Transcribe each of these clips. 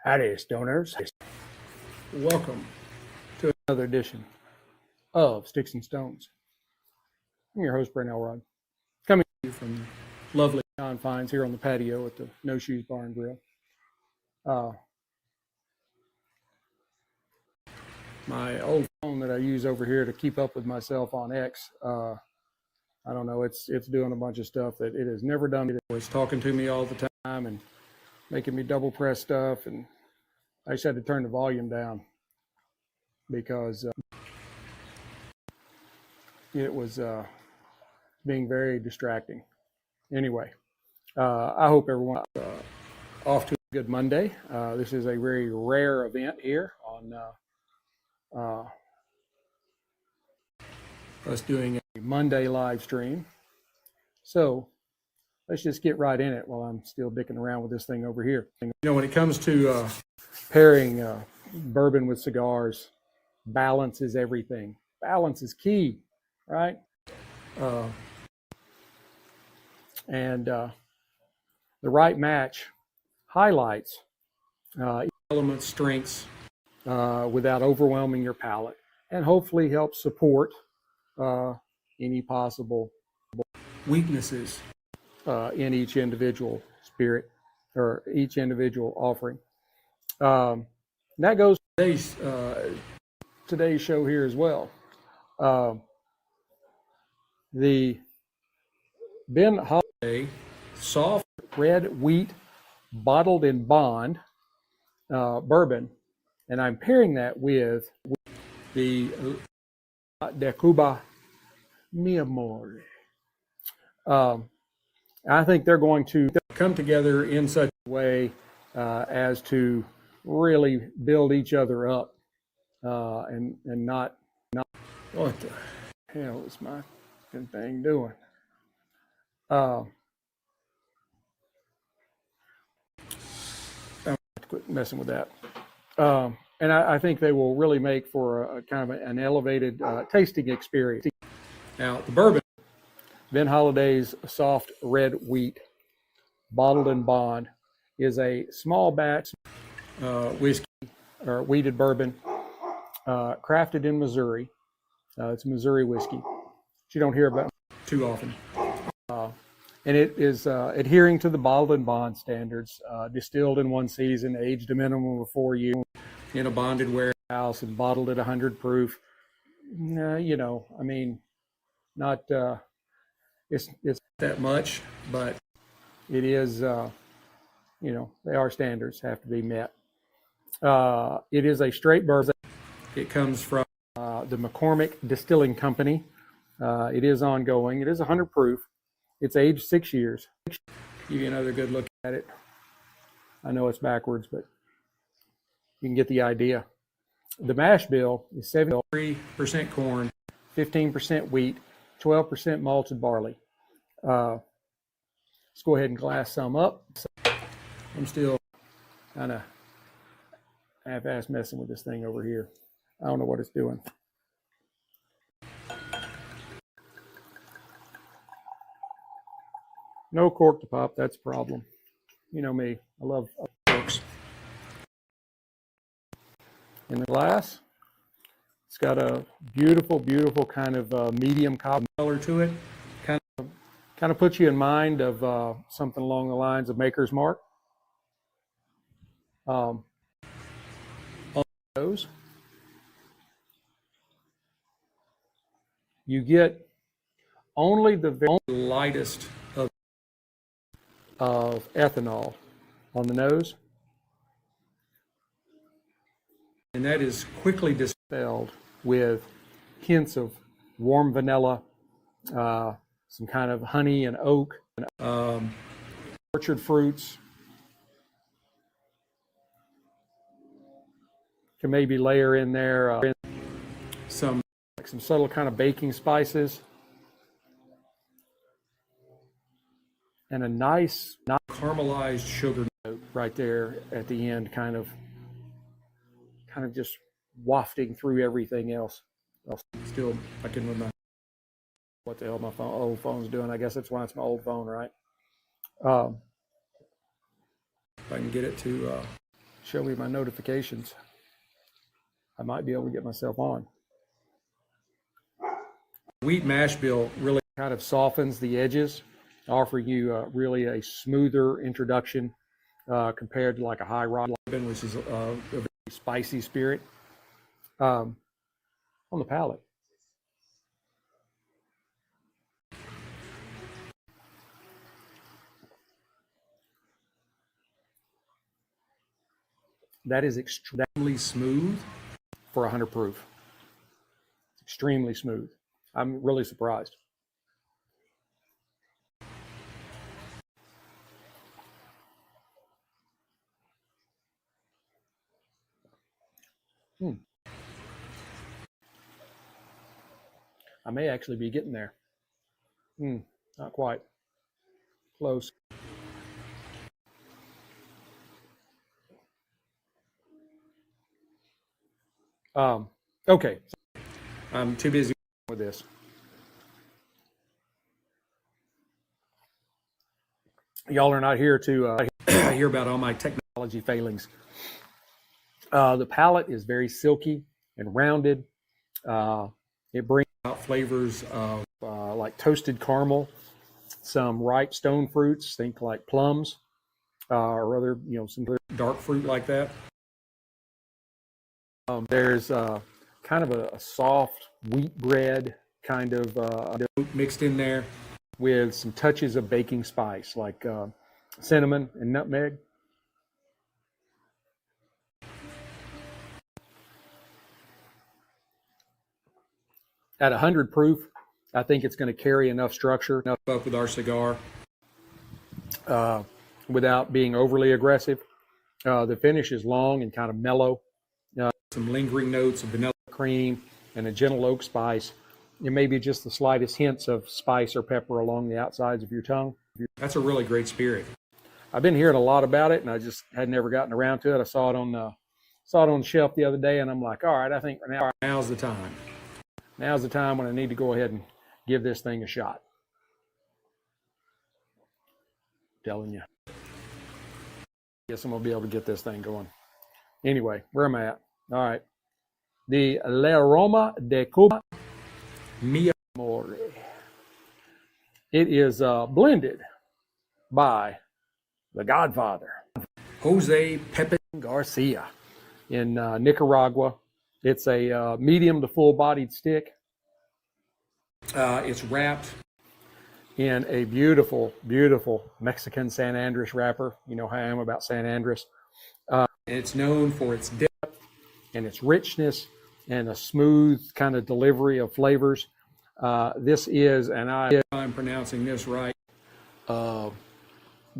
Howdy, stoners. Welcome to another edition of Sticks-n-Stonez. I'm your host, Brent Elrod, coming to you from lovely confines here on the patio at the No Shoes Bar and Grill. My old phone that I use over here to keep up with myself on X, I don't know, it's doing a bunch of stuff that it has never done. It's talking to me all the time and making me double press stuff, and I just had to turn the volume down because it was being very distracting. Anyway, I hope everyone off to a good Monday. This is a very rare event here on us doing a Monday live stream. So let's just get right in it while I'm still dicking around with this thing over here. You know, when it comes to pairing bourbon with cigars, balance is everything. Balance is key, right? And the right match highlights element strengths without overwhelming your palate, and hopefully helps support any possible weaknesses in each individual spirit or each individual offering. That goes to today's show here as well. The BiB Holladay soft red wheat bottled in bond bourbon, and I'm pairing that with the de Cuba, Mi Amor. I think they're going to come together in such a way as to really build each other up and not what the hell is my thing doing? I'm going to quit messing with that. And I think they will really make for a kind of an elevated tasting experience. Now, the bourbon, BiB Holladay's soft red wheat, bottled in bond, is a small batch whiskey or wheated bourbon, crafted in Missouri. It's Missouri whiskey, which you don't hear about too often. And it is adhering to the bottled in bond standards, distilled in 1 season, aged a minimum of 4 years in a bonded warehouse, and bottled at 100 proof. You know, I mean, not it's that much, but it is, you know, they are standards, have to be met. It is a straight bourbon. It comes from the McCormick Distilling Company. It is ongoing. It is 100 proof. It's aged 6 years. Give you another good look at it. I know it's backwards, but you can get the idea. The Mashbill is 73% corn, 15% wheat, 12% malted barley. Let's go ahead and glass some up. I'm still kind of half-ass messing with this thing over here. I don't know what it's doing. No cork to pop, that's a problem. You know me, I love corks. In the glass, it's got a beautiful, beautiful kind of medium copper color to it. Kind of puts you in mind of something along the lines of Maker's Mark. On those, you get only the very lightest of ethanol on the nose, and that is quickly dispelled with hints of warm vanilla, some kind of honey and oak, orchard fruits. Can maybe layer in there some subtle kind of baking spices, and a nice caramelized sugar note right there at the end, kind of just wafting through everything else. Still, I can remember what the hell my old phone's doing. I guess that's why it's my old phone, right? If I can get it to show me my notifications. I might be able to get myself on. Wheat mash bill really kind of softens the edges, offering you really a smoother introduction compared to like a high rod bourbon, which is a very spicy spirit on the palate. That is extremely smooth for 100 proof. Extremely smooth. I'm really surprised. I may actually be getting there. Not quite. Close. Okay. I'm too busy with this. Y'all are not here to hear about all my technology failings. The palate is very silky and rounded. It brings out flavors of like toasted caramel, some ripe stone fruits, think like plums, or other, some dark fruit like that. There's kind of a soft wheat bread kind of mixed in there with some touches of baking spice like cinnamon and nutmeg. At 100 proof, I think it's going to carry enough structure, enough up with our cigar without being overly aggressive. The finish is long and kind of mellow. Some lingering notes of vanilla cream and a gentle oak spice. And maybe just the slightest hints of spice or pepper along the outsides of your tongue. That's a really great spirit. I've been hearing a lot about it, and I just had never gotten around to it. I saw it on the shelf the other day, and I'm like, all right, I think now's the time. Now's the time when I need to go ahead and give this thing a shot. I'm telling you. Guess I'm going to be able to get this thing going. Anyway, where am I at? All right. The Aroma de Cuba, Mi Amor. It is blended by the Godfather, Jose Pepe Garcia in Nicaragua. It's a medium to full-bodied stick. It's wrapped in a beautiful, beautiful Mexican San Andres wrapper. You know how I am about San Andres. It's known for its depth and its richness and a smooth kind of delivery of flavors. This is, and I'm pronouncing this right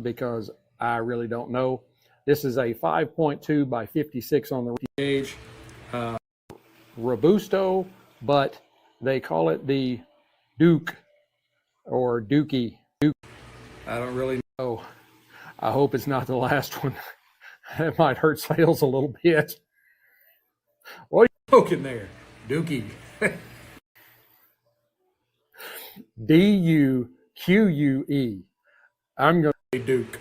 because I really don't know. This is a 5.2 by 56 on the gauge. Robusto, but they call it the Duke or Dookie. Duke. I don't really know. I hope it's not the last one. It might hurt sales a little bit. What are you poking there? Dookie. D-U-Q-U-E. I'm going to say Duke.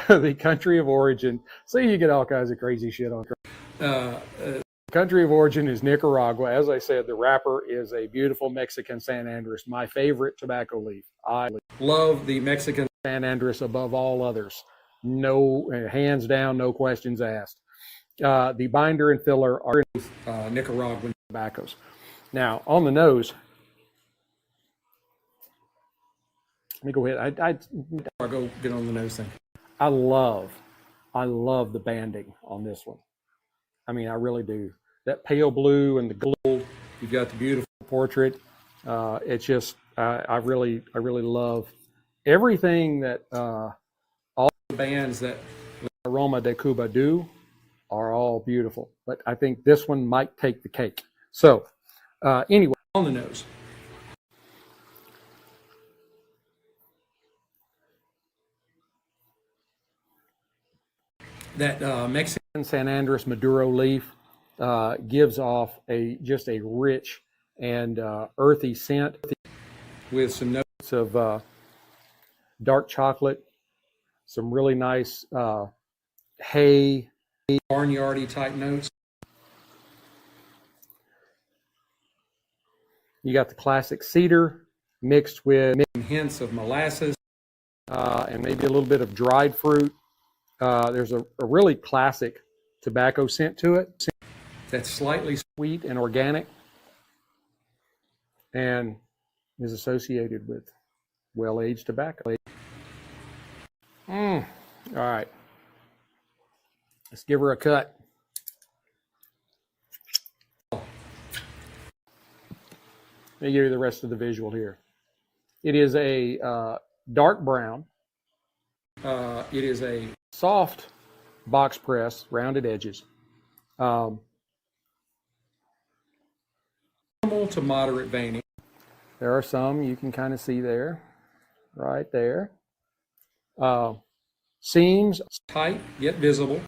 The country of origin. So you get all kinds of crazy shit on. Country of origin is Nicaragua. As I said, the wrapper is a beautiful Mexican San Andres, my favorite tobacco leaf. I love the Mexican San Andres above all others. No, hands down, no questions asked. The binder and filler are Nicaraguan tobaccos. Now, on the nose, let me go ahead. I'll go get on the nose thing. I love the banding on this one. I mean, I really do. That pale blue and the gold. You've got the beautiful portrait. It's just, I really love everything that all the bands that Aroma de Cuba do are all beautiful. But I think this one might take the cake. So, anyway, on the nose. That Mexican San Andres Maduro leaf gives off just a rich and earthy scent with some notes of dark chocolate some really nice hay, barnyardy type notes. You got the classic cedar mixed with hints of molasses and maybe a little bit of dried fruit. There's a really classic tobacco scent to it that's slightly sweet and organic and is associated with well-aged tobacco. All right. Let's give her a cut. Let me give you the rest of the visual here. It is a dark brown. It is a soft box press, rounded edges. Minimal to moderate veining. There are some you can kind of see there, right there. Seams tight yet visible.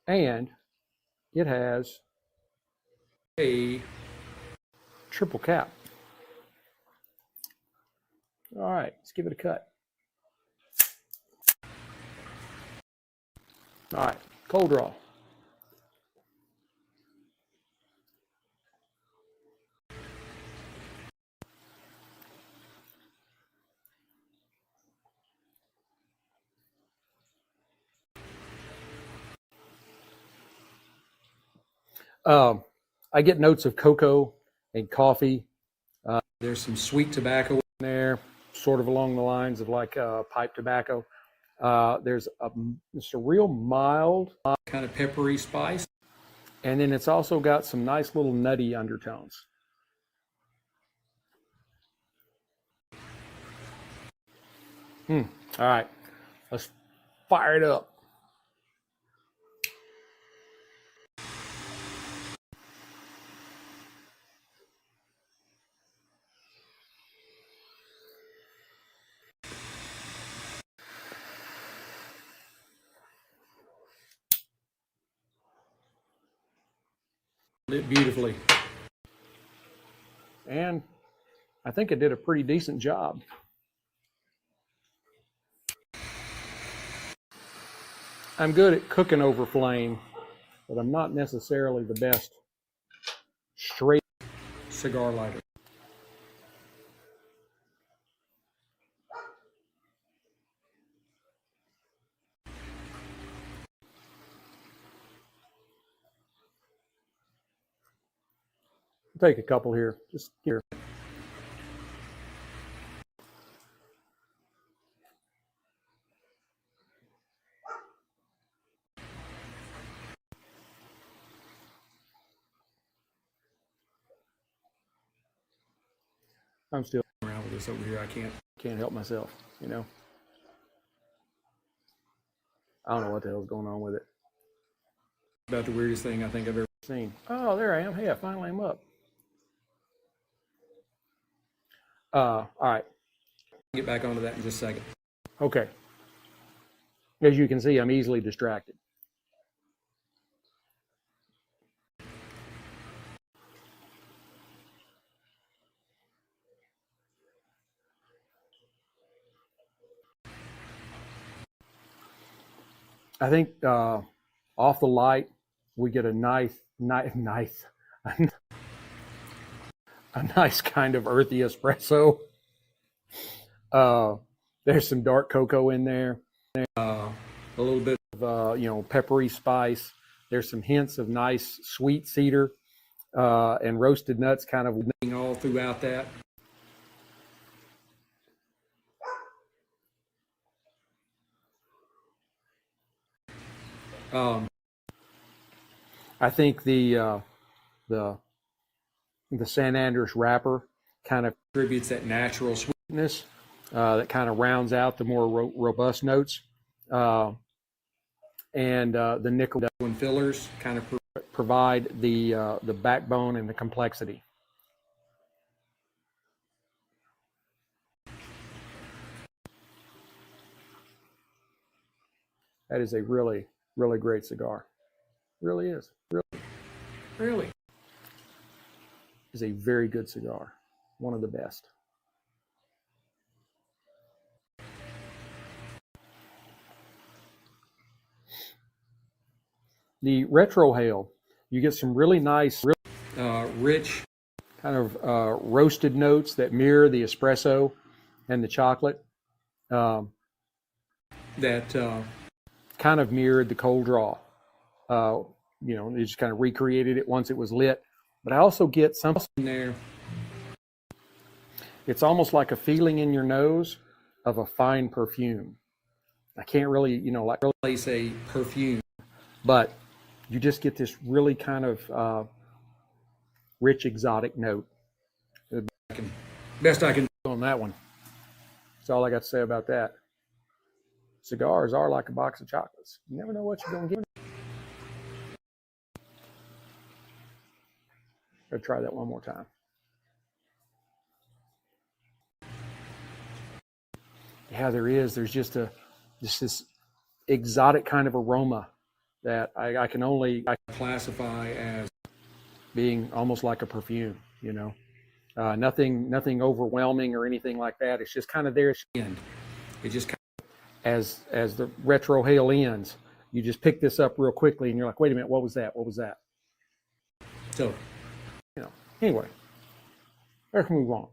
And it has a triple cap. All right, let's give it a cut. All right, cold draw. I get notes of cocoa and coffee. There's some sweet tobacco in there, sort of along the lines of like pipe tobacco. There's just a real mild, kind of peppery spice. And then it's also got some nice little nutty undertones. All right, let's fire it up. Lit beautifully. And I think it did a pretty decent job. I'm good at cooking over flame, but I'm not necessarily the best straight cigar lighter. I'll take a couple here, just here. I'm still around with this over here. I can't help myself, you know. I don't know what the hell's going on with it. About the weirdest thing I think I've ever seen. Oh, there I am. Hey, I finally am up. All right. Get back onto that in just a second. Okay. As you can see, I'm easily distracted. I think off the light, we get a nice kind of earthy espresso. There's some dark cocoa in there. A little bit of peppery spice. There's some hints of nice sweet cedar and roasted nuts kind of all throughout that. I think the San Andres wrapper kind of contributes that natural sweetness that kind of rounds out the more robust notes. And the nickel and fillers kind of provide the backbone and the complexity. That is a really, really great cigar. Really is. Really. Is a very good cigar. One of the best. The retrohale, you get some really nice, rich, kind of roasted notes that mirror the espresso and the chocolate. That kind of mirrored the cold draw. You know, they just kind of recreated it once it was lit. But I also get something there. It's almost like a feeling in your nose of a fine perfume. I can't really, you know, like really say perfume, but you just get this really kind of rich, exotic note. Best I can do on that one. That's all I got to say about that. Cigars are like a box of chocolates. You never know what you're going to get. I'll try that one more time. Yeah, there is. There's just this exotic kind of aroma that I can classify as being almost like a perfume, you know. Nothing overwhelming or anything like that. It's just kind of there at the end. It just kind of, as the retrohale ends, you just pick this up real quickly and you're like, wait a minute, what was that? What was that? So, you know, anyway, let's move on.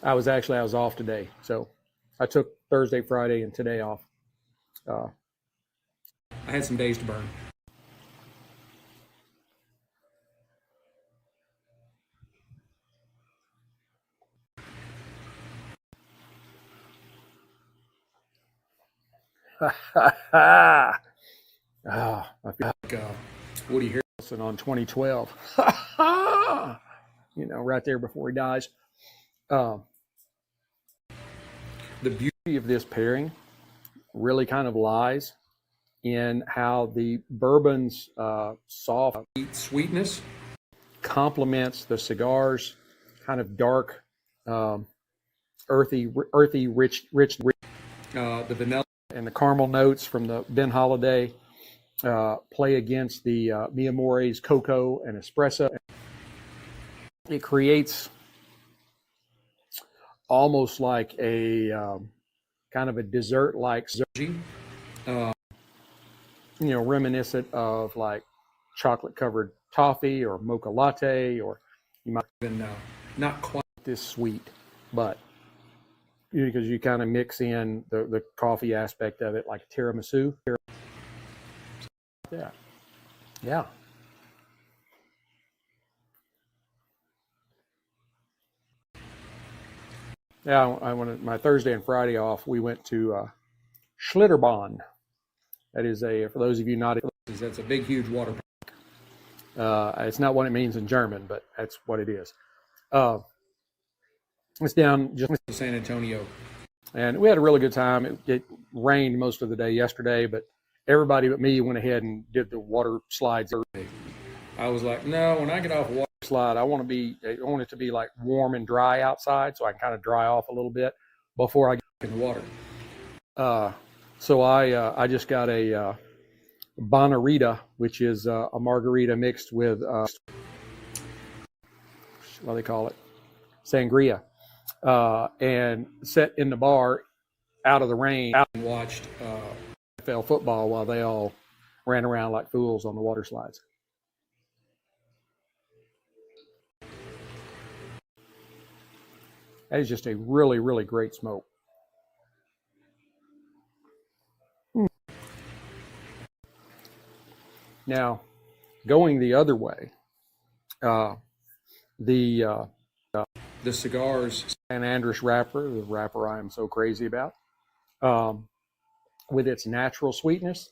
I was off today, so I took Thursday, Friday, and today off. I had some days to burn. I feel like Woody Harrelson on 2012. You know, right there before he dies. The beauty of this pairing really kind of lies in how the bourbon's soft sweetness complements the cigar's kind of dark, earthy, rich. The vanilla and the caramel notes from the Ben Holladay play against the Mi Amore's cocoa and espresso. It creates almost like a kind of a dessert-like, you know, reminiscent of like chocolate-covered toffee or mocha latte, or you might even not quite this sweet, but because you kind of mix in the coffee aspect of it, like a tiramisu. Yeah, yeah. Yeah, I wanted my Thursday and Friday off. We went to Schlitterbahn. That is for those of you not, that's a big, huge water park. It's not what it means in German, but that's what it is. It's down just in San Antonio. And we had a really good time. It rained most of the day yesterday, but everybody but me went ahead and did the water slides early. I was like, no, when I get off a water slide, I want it to be like warm and dry outside, so I can kind of dry off a little bit before I get in the water. So I just got a Bonarita, which is a margarita mixed with what do they call it? Sangria, and sat in the bar out of the rain and watched NFL football while they all ran around like fools on the water slides. That is just a really, really great smoke. Now, going the other way, the cigars San Andres wrapper, the wrapper I am so crazy about, with its natural sweetness,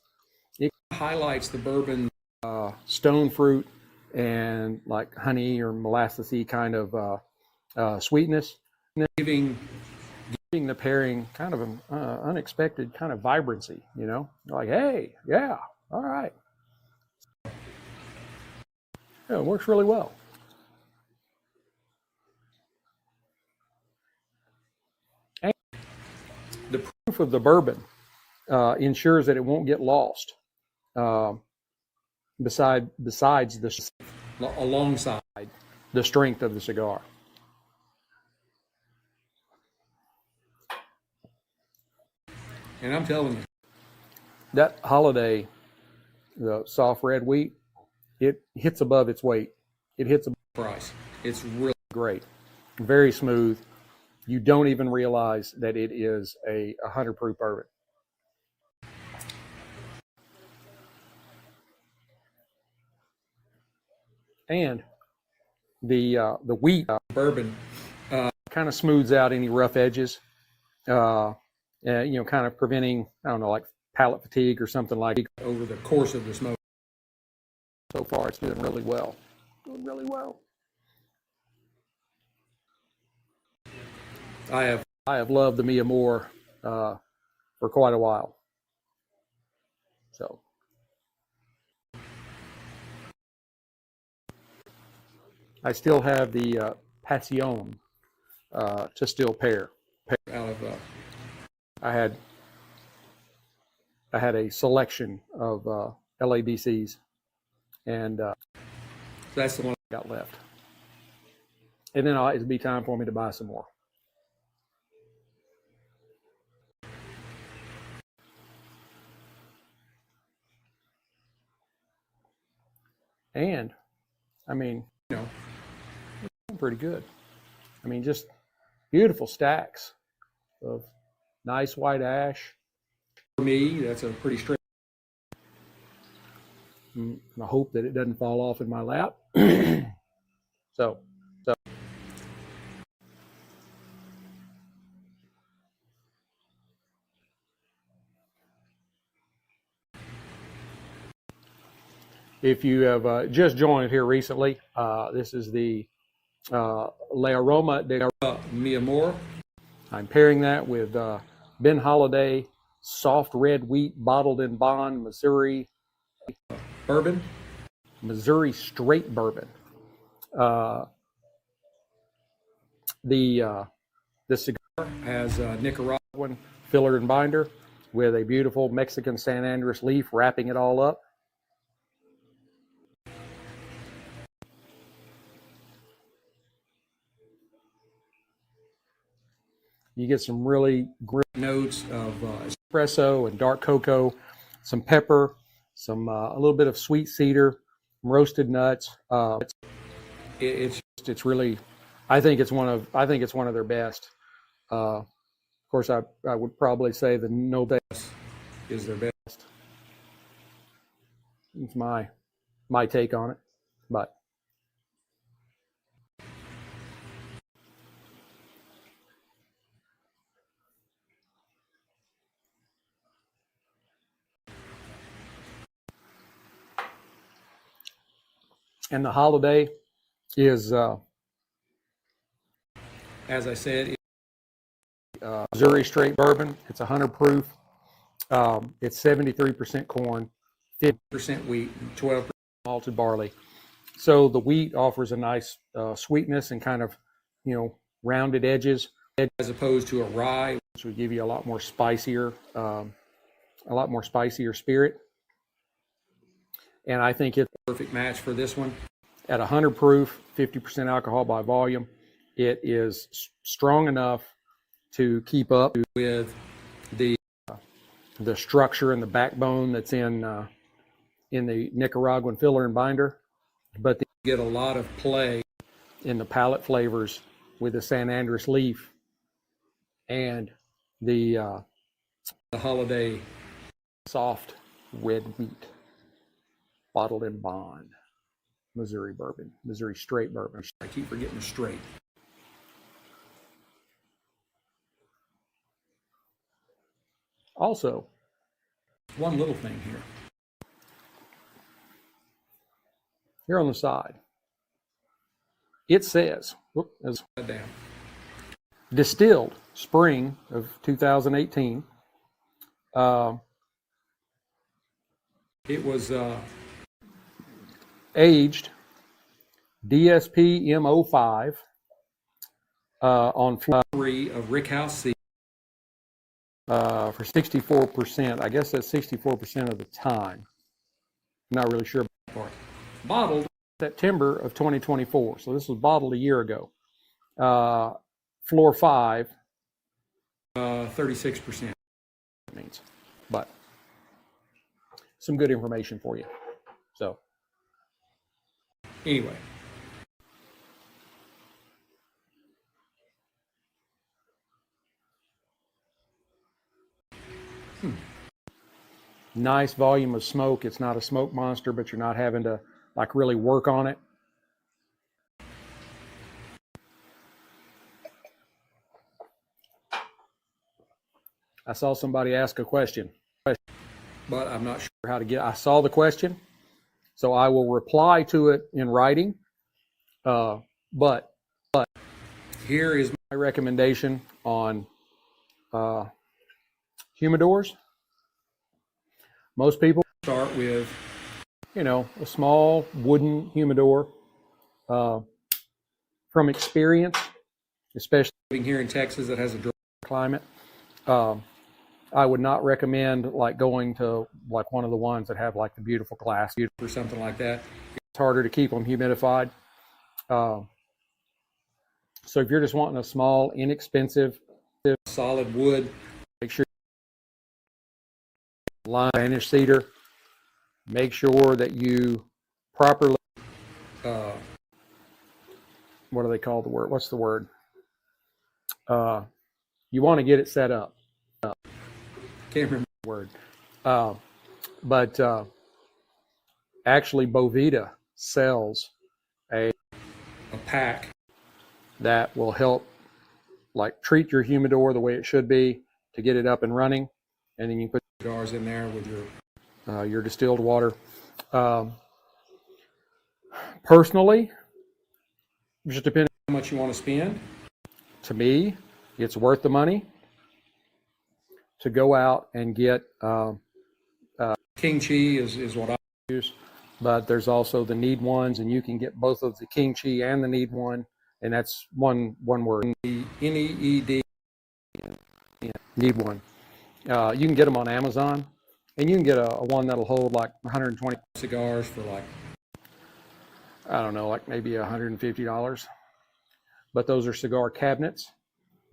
it highlights the bourbon stone fruit and like honey or molassesy kind of sweetness, giving the pairing kind of an unexpected kind of vibrancy. You know, like, hey, yeah, all right. Yeah, it works really well. And the proof of the bourbon ensures that it won't get lost. Besides alongside the strength of the cigar. And I'm telling you, that Holladay, the soft red wheat, it hits above its weight. It hits above the price. It's really great. Very smooth. You don't even realize that it is a 100 proof bourbon. And the wheat bourbon kind of smooths out any rough edges, kind of preventing, I don't know, like palate fatigue or something like that over the course of the smoke. So far, it's doing really well. Doing really well. I have loved the Amor for quite a while. So. I still have the Passion to still pair out of. I had a selection of LADCs, and that's the one I got left. And then it'll be time for me to buy some more. And I mean, pretty good. I mean, just beautiful stacks of nice white ash. For me, that's a pretty straight. And I hope that it doesn't fall off in my lap. So. If you have just joined here recently, this is the Aroma de Amor. I'm pairing that with Ben Holladay soft red wheat bottled in bond Missouri bourbon, Missouri straight bourbon. The cigar has Nicaraguan filler and binder with a beautiful Mexican San Andres leaf wrapping it all up. You get some really great notes of espresso and dark cocoa, some pepper, some a little bit of sweet cedar, roasted nuts. It's really, I think it's one of their best. Of course, I would probably say the No Best is their best. It's my take on it, but. And the Holladay is, as I said, Missouri straight bourbon. It's 100 proof. It's 73% corn, 50% wheat, and 12% malted barley. So the wheat offers a nice sweetness and kind of, rounded edges, as opposed to a rye, which would give you a lot more spicier spirit. And I think it's a perfect match for this one. At 100 proof, 50% alcohol by volume, it is strong enough to keep up with the structure and the backbone that's in the Nicaraguan filler and binder, but they get a lot of play in the palate flavors with the San Andres leaf and the Holladay soft red wheat bottled in bond Missouri bourbon, Missouri straight bourbon. I keep forgetting the straight. Also, one little thing here. Here on the side, it says, distilled spring of 2018. It was aged DSP M05 on flower 3 of Rickhouse seed for 64%. I guess that's 64% of the time. I'm not really sure about that part. Bottled September of 2024. So this was bottled a year ago. Floor 5, 36%. it means. But some good information for you. So anyway. Nice volume of smoke. It's not a smoke monster, but you're not having to like really work on it. I saw somebody ask a question, but I'm not sure how to get. I saw the question, so I will reply to it in writing. But here is my recommendation on humidors. Most people start with, a small wooden humidor. From experience, especially living here in Texas that has a dry climate, I would not recommend like going to like one of the ones that have like the beautiful glass or something like that. It's harder to keep them humidified. So if you're just wanting a small, inexpensive, solid wood, make sure lime Spanish cedar. Make sure that you properly, what do they call the word? What's the word? You want to get it set up. Can't remember the word. But actually, Boveda sells a pack that will help like treat your humidor the way it should be to get it up and running, and then you put cigars in there with your distilled water. Personally, just depending on how much you want to spend. To me, it's worth the money to go out and get King Chi is what I use, but there's also the Need Ones, and you can get both of the King Chi and the Need One, and that's one word. The NEED, Need One. You can get them on Amazon, and you can get a one that'll hold like 120 cigars for like, I don't know, like maybe $150. But those are cigar cabinets,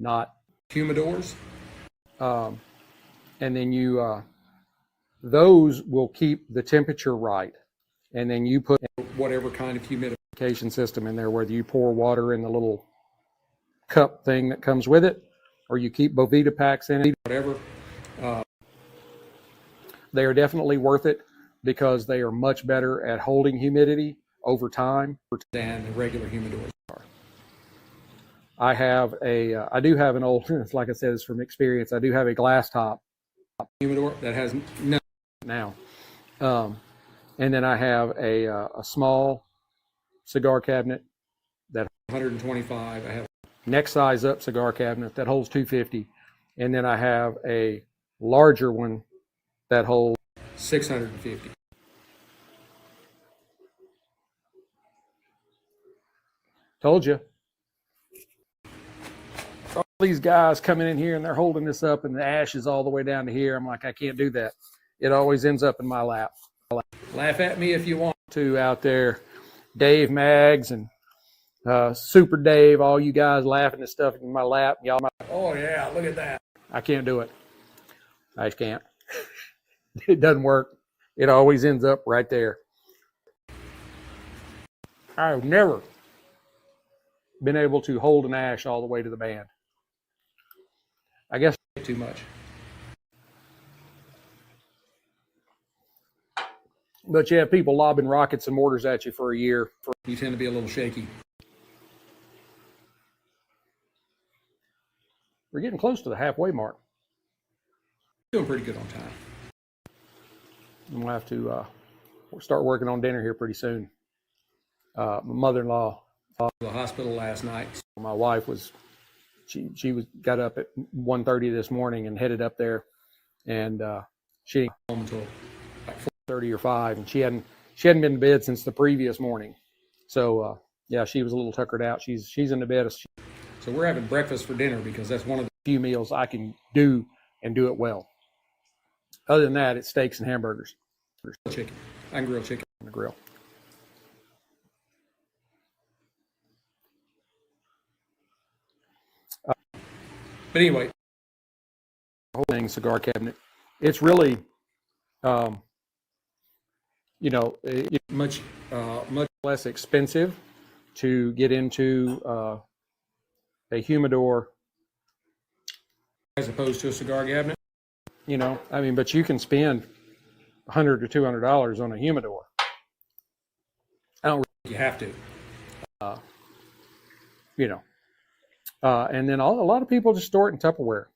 not humidors. And then you, those will keep the temperature right. And then you put whatever kind of humidification system in there, whether you pour water in the little cup thing that comes with it, or you keep Boveda packs in it, whatever. They are definitely worth it because they are much better at holding humidity over time than the regular humidors are. I do have an old, like I said, it's from experience. I do have a glass top humidor that has no now. And then I have a small cigar cabinet that 125. I have a next size up cigar cabinet that holds 250. And then I have a larger one that holds 650. Told you. All these guys coming in here and they're holding this up and the ash is all the way down to here. I'm like, I can't do that. It always ends up in my lap. Laugh at me if you want to out there. Dave Maggs and Super Dave, all you guys laughing at stuff in my lap. Y'all, oh yeah, look at that. I can't do it. I just can't. It doesn't work. It always ends up right there. I've never been able to hold an ash all the way to the band. I guess too much. But you have people lobbing rockets and mortars at you for a year. You tend to be a little shaky. We're getting close to the halfway mark. Doing pretty good on time. I'm gonna have to start working on dinner here pretty soon. My mother-in-law was at the hospital last night. So my wife was, she got up at 1:30 this morning and headed up there, and she didn't come home until like 4:30 or 5, and she hadn't been to bed since the previous morning. So yeah, she was a little tuckered out. She's in the bed. So we're having breakfast for dinner because that's one of the few meals I can do and do it well. Other than that, it's steaks and hamburgers. Chicken. I can grill chicken on the grill. But anyway, whole thing, cigar cabinet. it's really, you know, much less expensive to get into a humidor as opposed to a cigar cabinet. You know, I mean, but you can spend $100 to $200 on a humidor. I don't think you have to. You know, and then a lot of people just store it in Tupperware.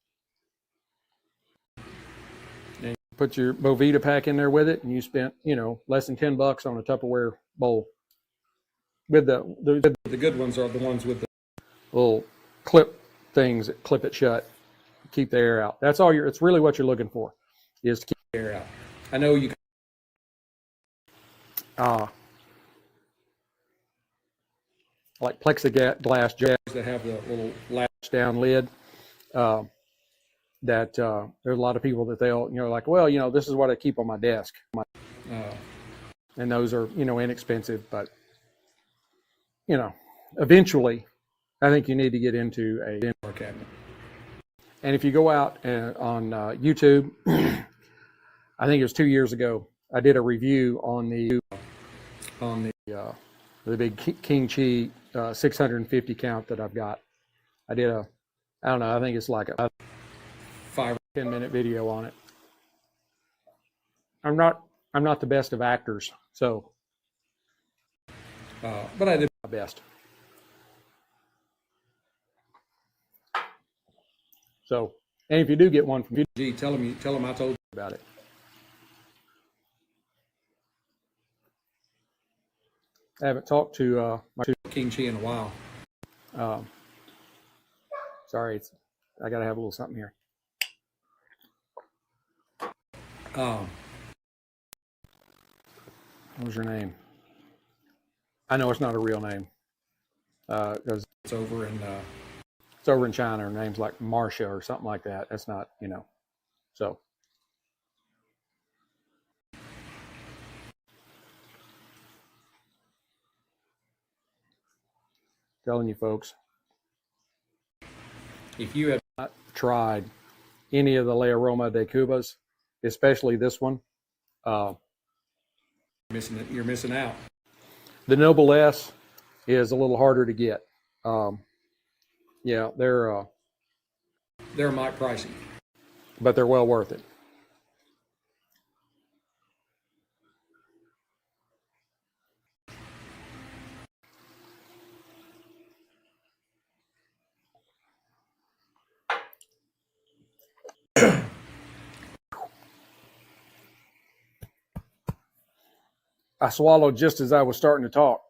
And you put your Movida pack in there with it, and you spent, you know, less than $10 on a Tupperware bowl. With the good ones are the ones with the little clip things that clip it shut, keep the air out. That's all it's really what you're looking for, is to keep the air out. I know you like plexiglass jars that have the little latch down lid. There's a lot of people that they'll, you know, like, well, you know, this is what I keep on my desk. And those are, you know, inexpensive, but, you know, eventually I think you need to get into a indoor cabinet. And if you go out on YouTube, I think it was 2 years ago, I did a review on the big King Chi 650 count that I've got. I did I don't know, I think it's like a 5 or 10 minute video on it. I'm not the best of actors, so but I did my best. So, and if you do get one from BiB, tell them I told you about it. I haven't talked to my King Chi in a while. Sorry, I gotta have a little something here. What was your name? I know it's not a real name, because it's over in China. Her name's like Marcia or something like that. That's not, you know, so. Telling you folks, if you have not tried any of the La Aroma de Cubas, especially this one, you're missing out. The Noblesse is a little harder to get. Yeah, they're might pricey, but they're well worth it. I swallowed just as I was starting to talk.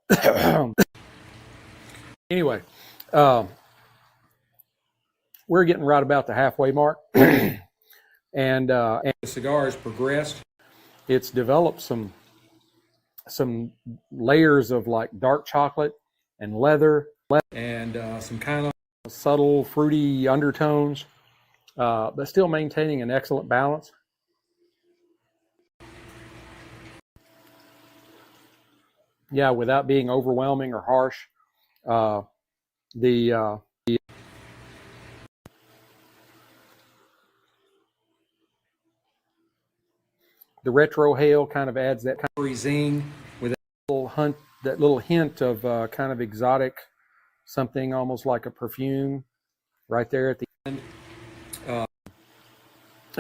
Anyway, we're getting right about the halfway mark, and the cigar has progressed. It's developed some layers of like dark chocolate and leather, and some kind of subtle fruity undertones, but still maintaining an excellent balance. Yeah, without being overwhelming or harsh. The retrohale kind of adds that kind of zing with that little hint of kind of exotic, something almost like a perfume right there at the end. And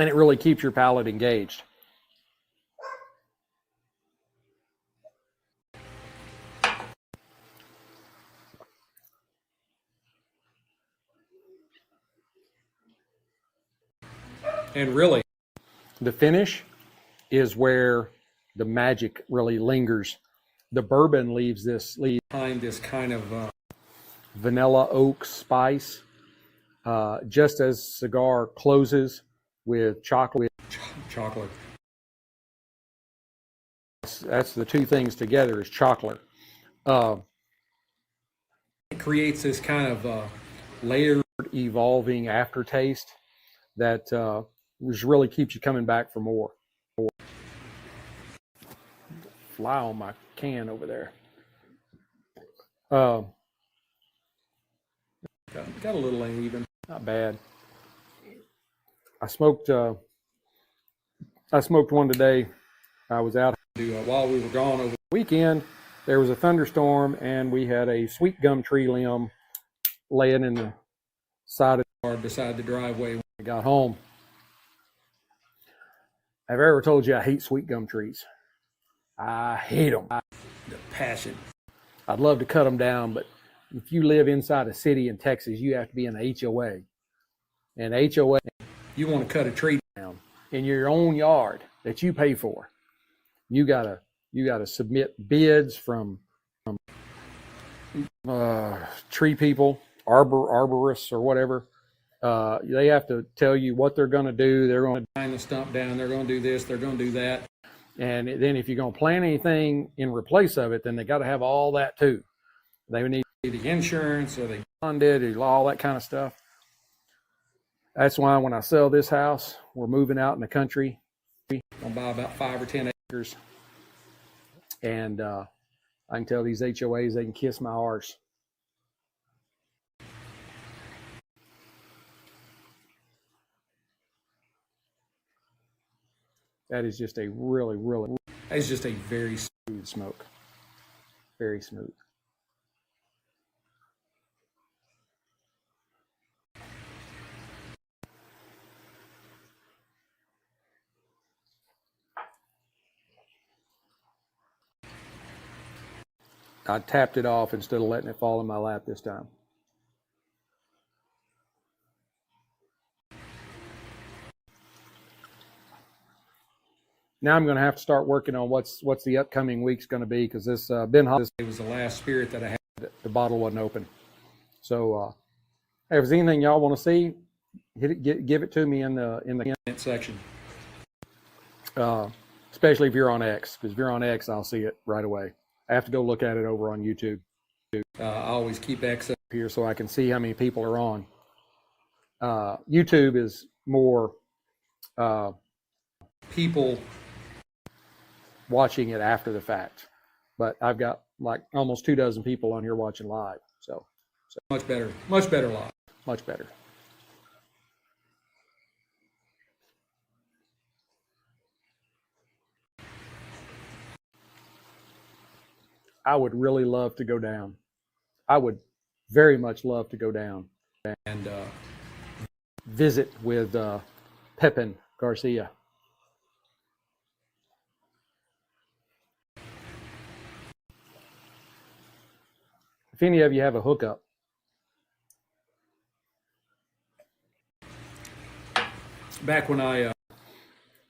it really keeps your palate engaged. And really, the finish is where the magic really lingers. The bourbon leaves behind this kind of vanilla oak spice, just as cigar closes with chocolate. That's the two things together, is chocolate. It creates this kind of layered, evolving aftertaste that which really keeps you coming back for more. Fly on my can over there. Got a little uneven, not bad. I smoked I smoked one today. I was out while we were gone over the weekend. There was a thunderstorm, and we had a sweet gum tree limb laying in the side of the yard beside the driveway when we got home. Have I ever told you I hate sweet gum trees? I hate them. The passion. I'd love to cut them down, but if you live inside a city in Texas, you have to be in a HOA. And HOA, you want to cut a tree down in your own yard that you pay for. You gotta submit bids from tree people, arborists or whatever. They have to tell you what they're going to do. They're going to grind the stump down. They're going to do this. They're going to do that. And then if you're going to plant anything in replace of it, then they got to have all that too. They need the insurance, or they bonded, or all that kind of stuff. That's why when I sell this house, we're moving out in the country. I'll buy about 5 or 10 acres. And I can tell these HOAs they can kiss my arse. That is just a it's just a very smooth smoke. Very smooth. I tapped it off instead of letting it fall in my lap this time. Now I'm going to have to start working on what's the upcoming week's going to be, because this Ben Holladay was the last spirit that I had. The bottle wasn't open. So if there's anything y'all want to see, give it to me in the comment section. Especially if you're on X, because if you're on X, I'll see it right away. I have to go look at it over on YouTube. I always keep X up here so I can see how many people are on. YouTube is more people watching it after the fact, but I've got like almost 24 people on here watching live. So much better live, much better. I would really love to go down. I would very much love to go down and visit with Pepin Garcia. If any of you have a hookup, back when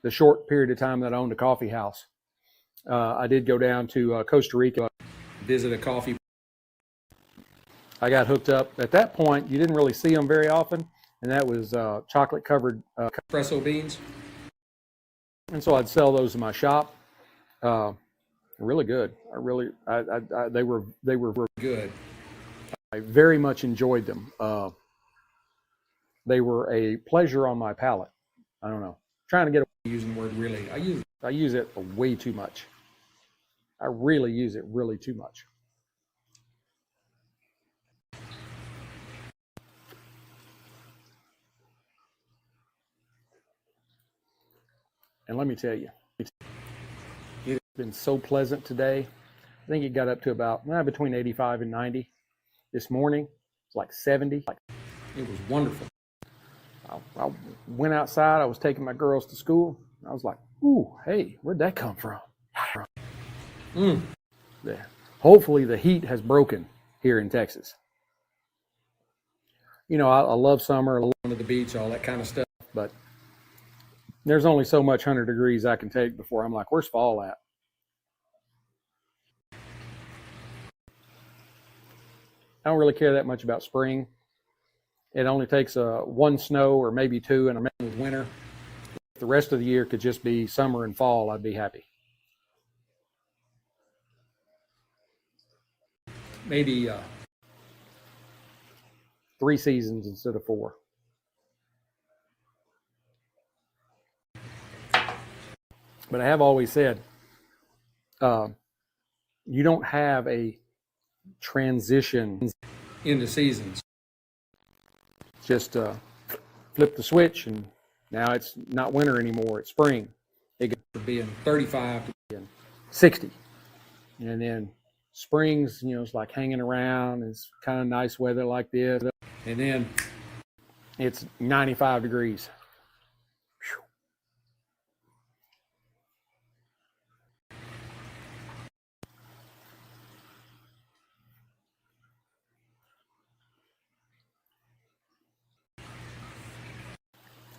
the short period of time that I owned a coffee house, I did go down to Costa Rica, visit a coffee. I got hooked up. At that point, you didn't really see them very often, and that was chocolate-covered espresso beans. And so I'd sell those in my shop. Really good. They were good. I very much enjoyed them. They were a pleasure on my palate. I don't know. Trying to get away from using the word really. I use it way too much. I really use it really too much. And let me tell you, it's been so pleasant today. I think it got up to about between 85 and 90. This morning, it's like 70. It was wonderful. I went outside. I was taking my girls to school. I was like, ooh, hey, where'd that come from? Yeah. Hopefully the heat has broken here in Texas. You know, I love summer, I love going to the beach, all that kind of stuff, but there's only so much 100 degrees I can take before I'm like, where's fall at? I don't really care that much about spring. It only takes one snow or maybe two, and I'm in with winter. If the rest of the year could just be summer and fall, I'd be happy. Maybe 3 seasons instead of 4. But I have always said, you don't have a transition into seasons. Just flip the switch and now it's not winter anymore, it's spring. It goes from being 35 to being 60. And then springs, you know, it's like hanging around. It's kind of nice weather like this. And then it's 95 degrees.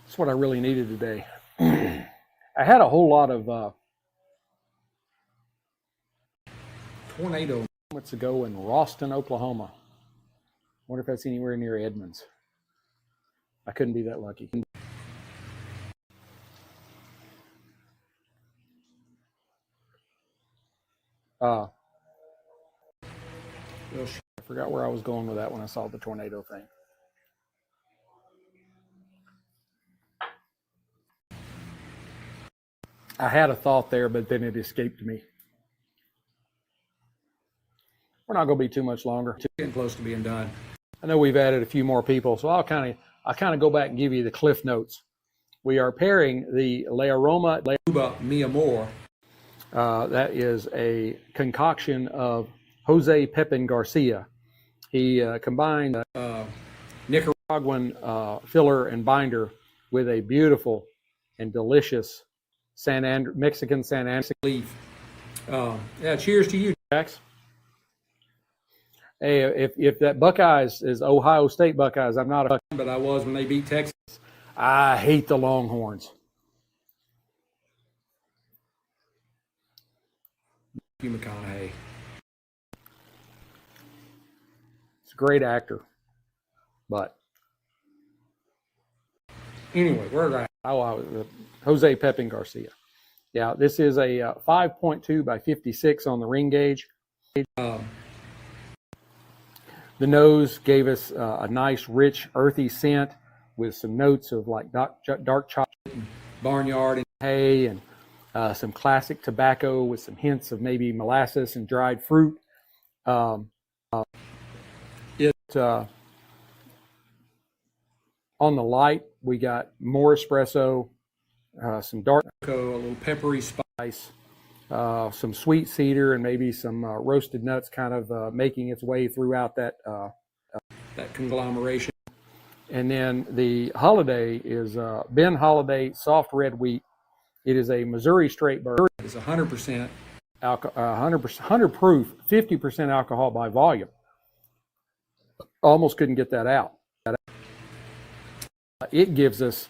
That's what I really needed today. I had a whole lot of tornado moments ago in Ralston, Oklahoma. Wonder if that's anywhere near Edmonds. I couldn't be that lucky. I forgot where I was going with that when I saw the tornado thing. I had a thought there, but then it escaped me. We're not going to be too much longer. Getting close to being done. I know we've added a few more people, so I'll kind of go back and give you the cliff notes. We are pairing the Aroma Cuba Amor. That is a concoction of Jose Pepin Garcia. He combined Nicaraguan filler and binder with a beautiful and delicious Mexican San Andres leaf. Yeah, cheers to you, Jax. Hey, if that Buckeyes is Ohio State Buckeyes, I'm not a fan, but I was when they beat Texas. I hate the Longhorns. McConaughey. He's a great actor, but anyway, where did Jose Pepin Garcia. Yeah, this is a 5.2 by 56 on the ring gauge. The nose gave us a nice, rich, earthy scent with some notes of like dark chocolate and barnyard and hay, and some classic tobacco with some hints of maybe molasses and dried fruit. On the light, we got more espresso, some dark cocoa, a little peppery spice, some sweet cedar, and maybe some roasted nuts kind of making its way throughout that conglomeration. And then the Holladay is Ben Holladay soft red wheat. It is a Missouri straight bourbon. It's 100% alcohol, 100 proof, 50% alcohol by volume. Almost couldn't get that out. It gives us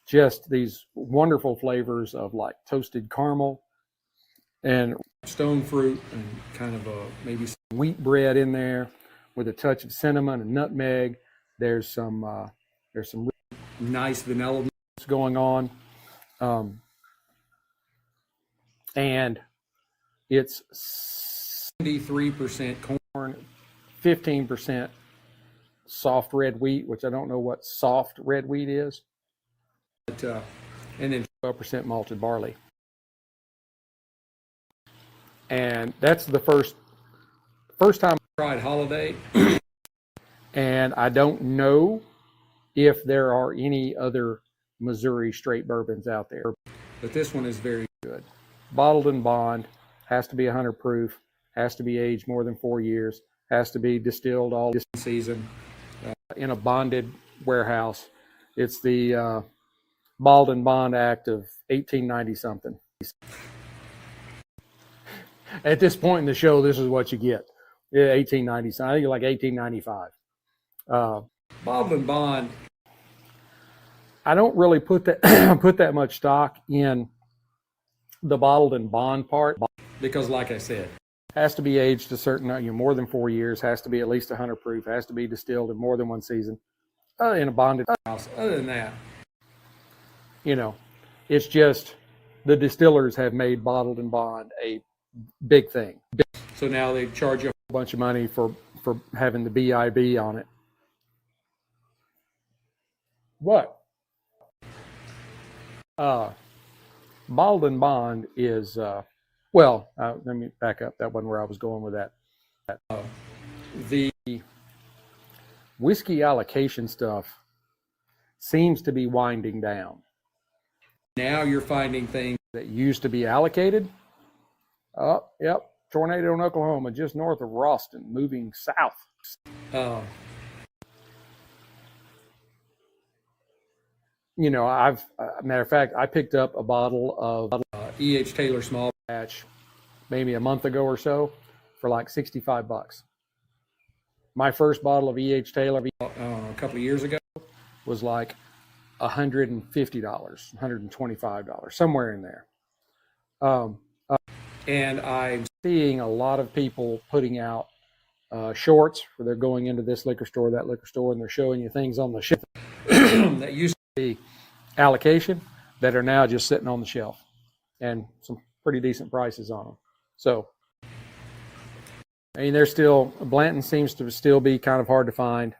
just these wonderful flavors of like toasted caramel and stone fruit and kind of maybe some wheat bread in there with a touch of cinnamon and nutmeg. There's some really nice vanilla going on. And it's 73% corn, 15% soft red wheat, which I don't know what soft red wheat is, but, and then 12% malted barley. And that's the first time I tried Holladay, and I don't know if there are any other Missouri straight bourbons out there, but this one is very good. Bottled and bond, has to be 100 proof, has to be aged more than 4 years, has to be distilled all season in a bonded warehouse. It's the Bald and Bond Act of 1890 something. At this point in the show, this is what you get. 1890 something. I think like 1895. Bald and Bond. I don't really put that much stock in the bottled and bond part, because like I said, has to be aged a certain, more than 4 years, has to be at least 100 proof, has to be distilled in more than one season in a bonded house. Other than that, it's just the distillers have made bottled and bond a big thing. So now they charge you a whole bunch of money for having the BiB on it. What? Bottled and bond is, let me back up. That wasn't where I was going with that. The whiskey allocation stuff seems to be winding down. Now you're finding things that used to be allocated. Oh, yep, tornado in Oklahoma, just north of Ralston, moving south. You know, matter of fact, I picked up a bottle of E.H. Taylor small batch maybe a month ago or so for like $65. My first bottle of E.H. Taylor a couple of years ago was like $150, $125, somewhere in there. And I'm seeing a lot of people putting out shorts where they're going into this liquor store, that liquor store, and they're showing you things on the shelf that used to be allocation that are now just sitting on the shelf, and some pretty decent prices on them. So, I mean, they're still, Blanton seems to still be kind of hard to find.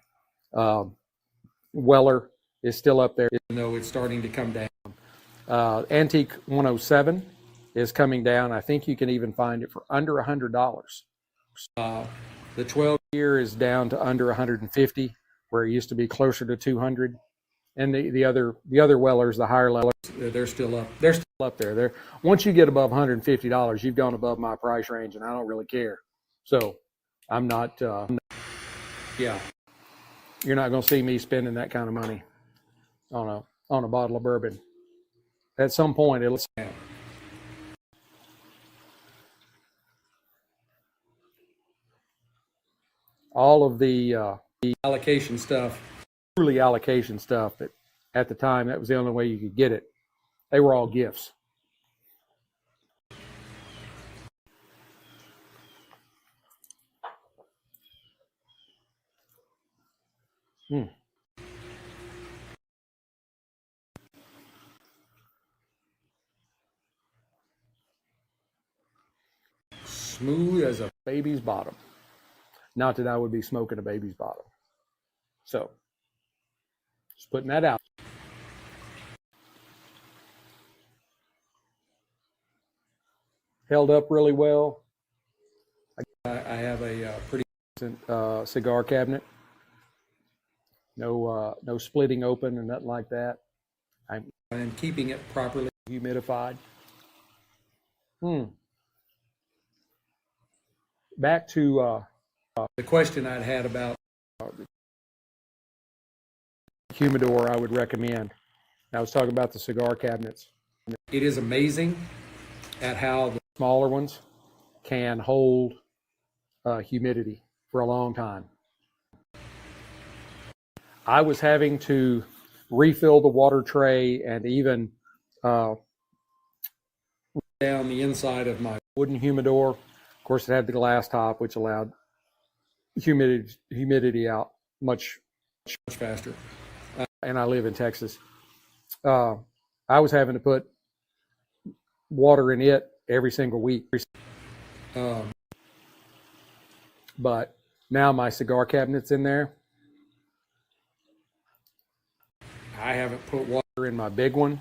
Weller is still up there, even though it's starting to come down. Antique 107 is coming down. I think you can even find it for under $100. The 12 year is down to under 150, where it used to be closer to 200. And the other Wellers, the higher levels, they're still up. They're still up there. Once you get above $150, you've gone above my price range, and I don't really care. So I'm not. Yeah, you're not going to see me spending that kind of money on a bottle of bourbon. At some point, it'll. All of the allocation stuff, truly allocation stuff, that at the time that was the only way you could get it. They were all gifts. Smooth as a baby's bottom. Not that I would be smoking a baby's bottom. So, just putting that out. Held up really well. I have a pretty decent cigar cabinet. No splitting open and nothing like that. I'm keeping it properly humidified. Back to the question I'd had about the humidor I would recommend. I was talking about the cigar cabinets. It is amazing at how the smaller ones can hold humidity for a long time. I was having to refill the water tray and even down the inside of my wooden humidor. Of course, it had the glass top, which allowed humidity out much faster. And I live in Texas. I was having to put water in it every single week. But now my cigar cabinet's in there. I haven't put water in my big one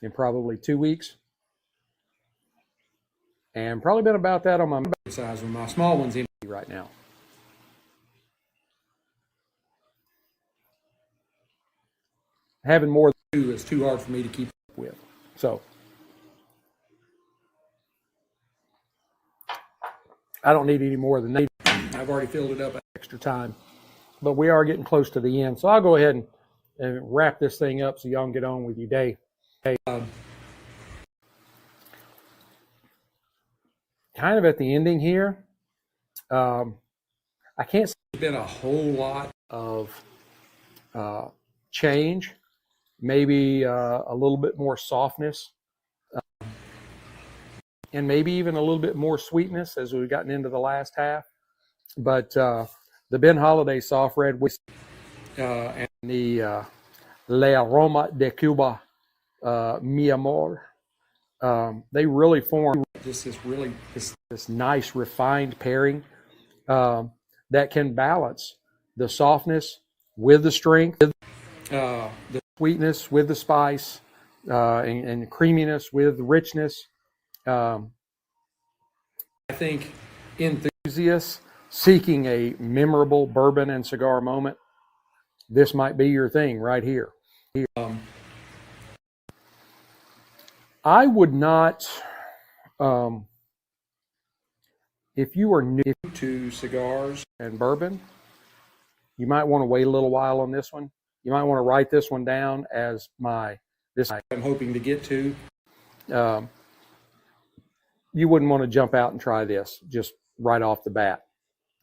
in probably 2 weeks. And probably been about that on my size one. My small one's empty right now. Having more than 2 is too hard for me to keep up with. So I don't need any more than that. I've already filled it up extra time. But we are getting close to the end. So I'll go ahead and wrap this thing up so y'all can get on with your day. Kind of at the ending here. I can't say there's been a whole lot of change. Maybe a little bit more softness. And maybe even a little bit more sweetness as we've gotten into the last half. But the Ben Holladay soft red whiskey and the Aroma de Cuba, Mi Amor, they really form just this nice refined pairing that can balance the softness with the strength, the sweetness with the spice, and creaminess with richness. I think enthusiasts seeking a memorable bourbon and cigar moment, this might be your thing right here. I would not, if you are new to cigars and bourbon, you might want to wait a little while on this one. You might want to write this one down as this I'm hoping to get to. You wouldn't want to jump out and try this just right off the bat.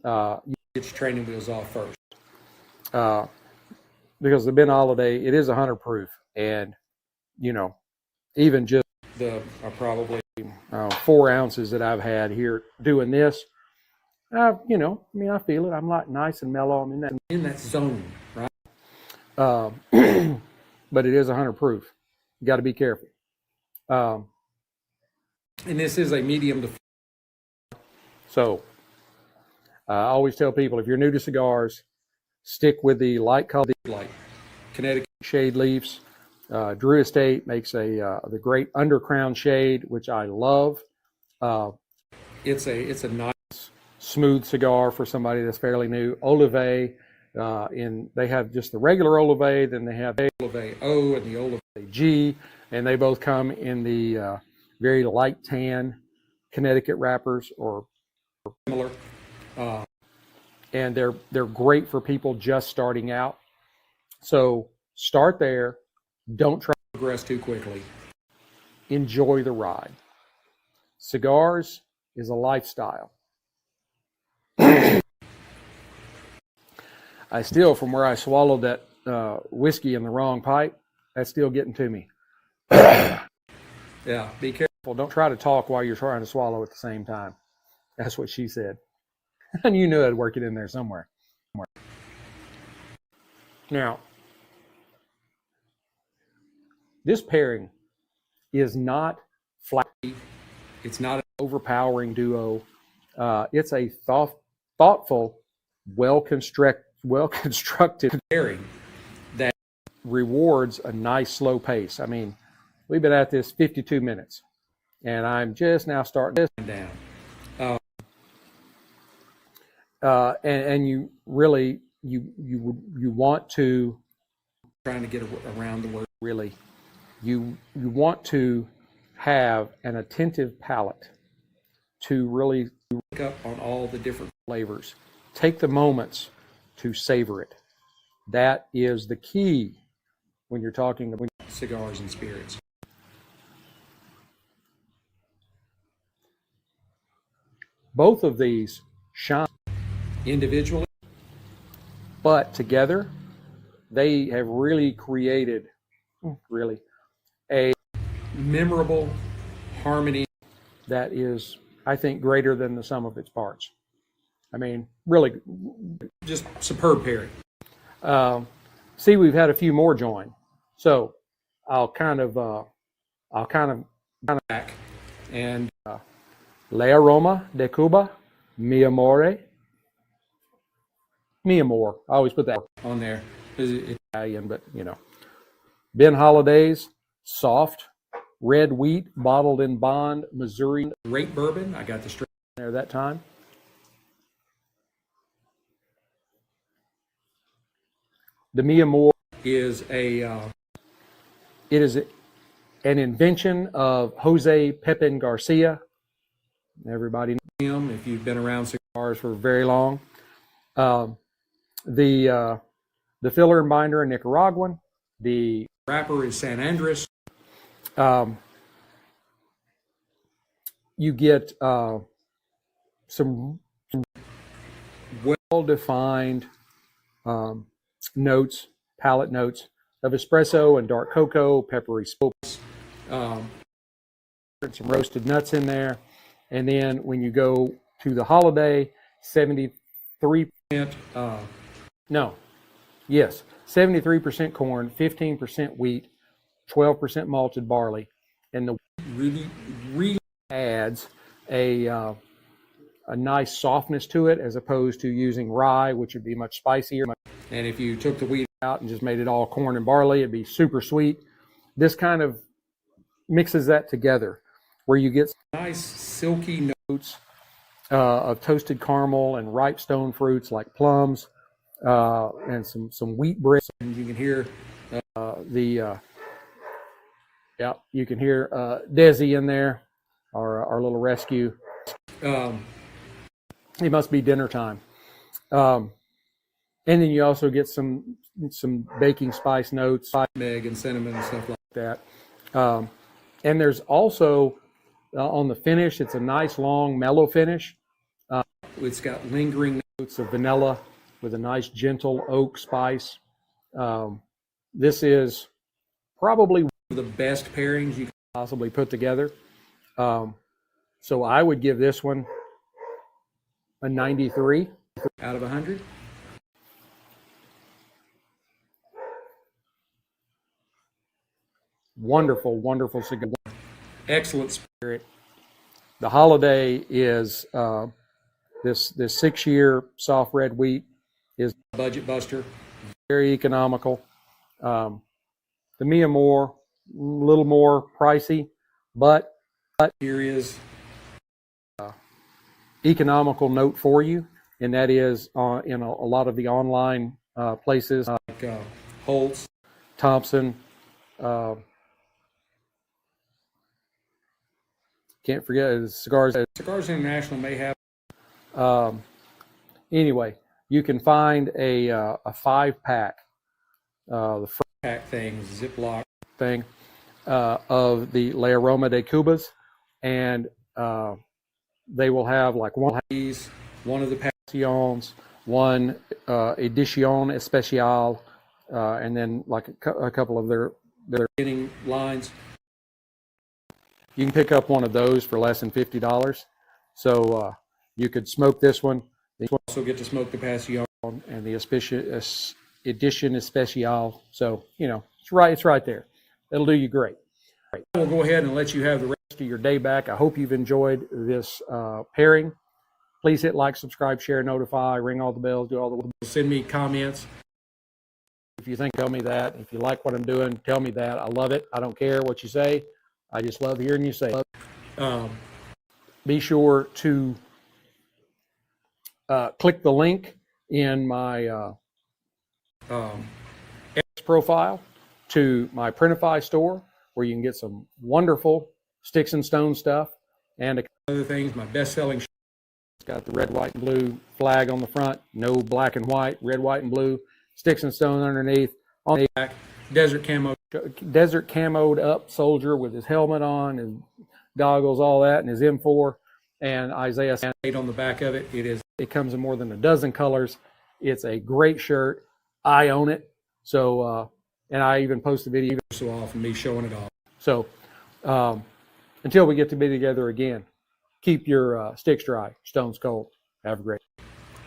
You get your training wheels off first. Because the BiB Holladay, it is 100 proof. And, you know, even just the probably 4 ounces that I've had here doing this, you know, I mean, I feel it. I'm like nice and mellow. I'm in that zone, right? But it is 100 proof. You got to be careful. And this is a medium to. So I always tell people, if you're new to cigars, stick with the light color, like Connecticut shade leaves. Drew Estate makes the great undercrown shade, which I love. It's a nice smooth cigar for somebody that's fairly new. Holladay, they have just the regular Holladay, then they have Holladay O and the Holladay G, and they both come in the very light tan Connecticut wrappers or similar. And they're great for people just starting out. So start there. Don't try to progress too quickly. Enjoy the ride. Cigars is a lifestyle. I still, from where I swallowed that whiskey in the wrong pipe, that's still getting to me. Yeah, be careful. Don't try to talk while you're trying to swallow at the same time. That's what she said. And you knew I'd work it in there somewhere. Now, this pairing is not flashy. It's not an overpowering duo. It's a thoughtful, well-constructed pairing that rewards a nice slow pace. I mean, we've been at this 52 minutes, and I'm just now starting this down. And you really you want to trying to get around the word really. You want to have an attentive palate to really pick up on all the different flavors. Take the moments to savor it. That is the key when you're talking about cigars and spirits. Both of these shine individually, but together they have really created a memorable harmony that is, I think, greater than the sum of its parts. I mean, really, just superb pairing. See, we've had a few more join, so I'll kind of back and Aroma de Cuba, Mi Amore. Mi Amor. I always put that on there. It's Italian, but you know. BiB Holladay's soft red wheat bottled in Bond, Missouri. Great bourbon. I got the straight there that time. The Mi Amor is an invention of Jose Pepin Garcia. Everybody knows him if you've been around cigars for very long. The filler and binder are Nicaraguan. The wrapper is San Andres. You get some well-defined notes, palate notes of espresso and dark cocoa, peppery spokes, some roasted nuts in there. And then when you go to the Holladay, 73% 73% corn, 15% wheat, 12% malted barley, and the really adds a nice softness to it as opposed to using rye, which would be much spicier. And if you took the wheat out and just made it all corn and barley, it'd be super sweet. This kind of mixes that together, where you get nice silky notes of toasted caramel and ripe stone fruits like plums. And some wheat bread, and you can hear Yeah, you can hear Desi in there, our little rescue. It must be dinner time. And then you also get some baking spice notes, nutmeg and cinnamon and stuff like that. And there's also on the finish, it's a nice long mellow finish. It's got lingering notes of vanilla with a nice gentle oak spice. This is probably one of the best pairings you can possibly put together. So I would give this one a 93 out of 100. Wonderful, wonderful cigar. Excellent spirit. The Holladay is this 6-year soft red wheat is a budget buster, very economical. The Amor, a little more pricey, but here is economical note for you, and that is in a lot of the online places like Holtz, Thompson. Can't forget Cigars. Cigars International may have. Anyway, you can find a 5-pack, the first pack thing, Ziploc thing, of the Aroma de Cubas, and they will have like one of these, one of the Passions, one Edition Especial, and then like a couple of their beginning lines. You can pick up one of those for less than $50. So you could smoke this one. You also get to smoke the Passion and the Edition Especial. So, you know, it's right there. It'll do you great. We'll go ahead and let you have the rest of your day back. I hope you've enjoyed this pairing. Please hit like, subscribe, share, notify, ring all the bells, do all the. Send me comments. If you think, tell me that. If you like what I'm doing, tell me that. I love it. I don't care what you say. I just love hearing you say it. Be sure to click the link in my profile to my Printify store, where you can get some wonderful Sticks-n-Stone stuff and a couple other things. My best-selling shirt. It's got the red, white, and blue flag on the front. No black and white, red, white, and blue. Sticks-n-Stone underneath. On the back, desert camoed up soldier with his helmet on, his goggles, all that, and his M4, and Isaiah 8 on the back of it. It comes in more than a dozen colors. It's a great shirt. I own it. So, and I even post a video so often me showing it off. So, until we get to be together again, keep your sticks dry, stones cold. Have a great day.